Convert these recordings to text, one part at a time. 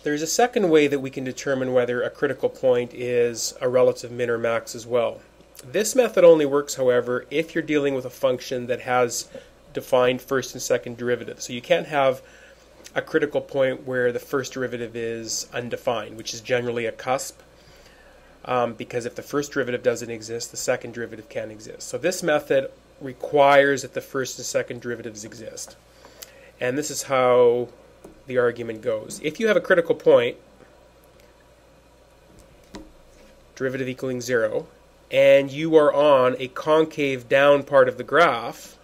There's a second way that we can determine whether a critical point is a relative min or max as well. This method only works, however, if you're dealing with a function that has defined first and second derivatives. So you can't have a critical point where the first derivative is undefined, which is generally a cusp, because if the first derivative doesn't exist, the second derivative can't exist. So this method requires that the first and second derivatives exist. And this is how the argument goes. If you have a critical point, derivative equaling 0, and you are on a concave down part of the graph,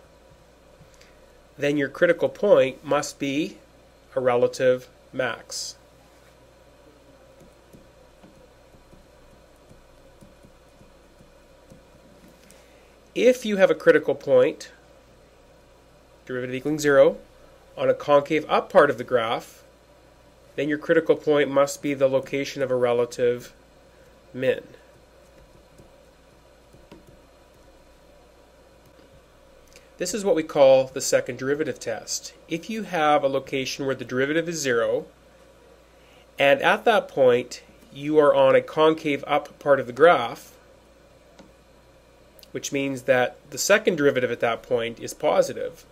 then your critical point must be a relative max. If you have a critical point, derivative equaling 0, on a concave up part of the graph, then your critical point must be the location of a relative min. This is what we call the second derivative test. If you have a location where the derivative is 0, and at that point you are on a concave up part of the graph, which means that the second derivative at that point is positive,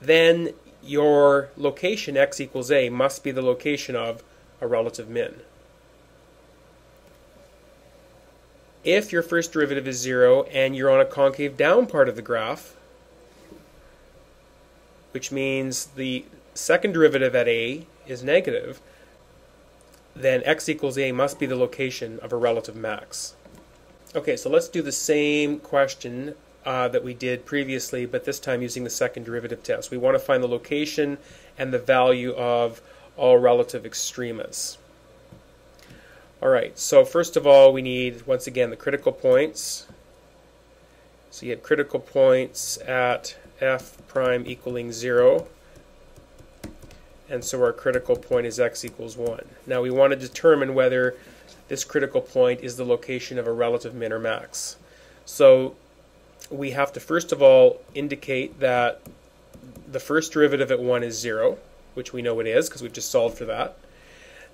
then your location x equals a must be the location of a relative min. If your first derivative is 0 and you're on a concave down part of the graph, which means the second derivative at a is negative, then x equals a must be the location of a relative max. Okay, so let's do the same question that we did previously, but this time using the second derivative test. We want to find the location and the value of all relative extremas. Alright, so first of all we need, once again, the critical points. So you have critical points at f prime equaling 0, and so our critical point is x equals 1. Now we want to determine whether this critical point is the location of a relative min or max. So we have to first of all indicate that the first derivative at 1 is 0, which we know it is because we've just solved for that.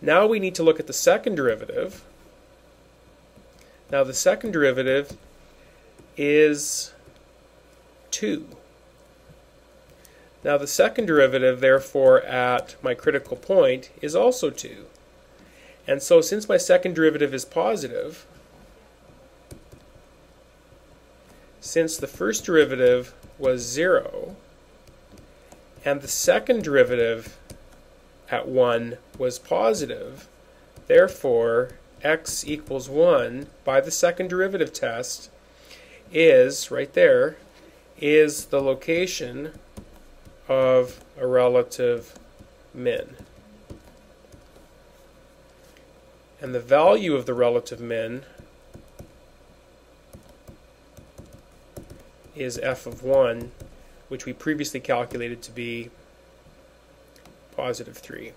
Now we need to look at the second derivative. Now the second derivative is 2. Now the second derivative, therefore, at my critical point is also 2. And so since my second derivative is positive, since the first derivative was 0, and the second derivative at 1 was positive, therefore x equals 1 by the second derivative test is, right there, is the location of a relative min. And the value of the relative min is f of 1, which we previously calculated to be positive 3.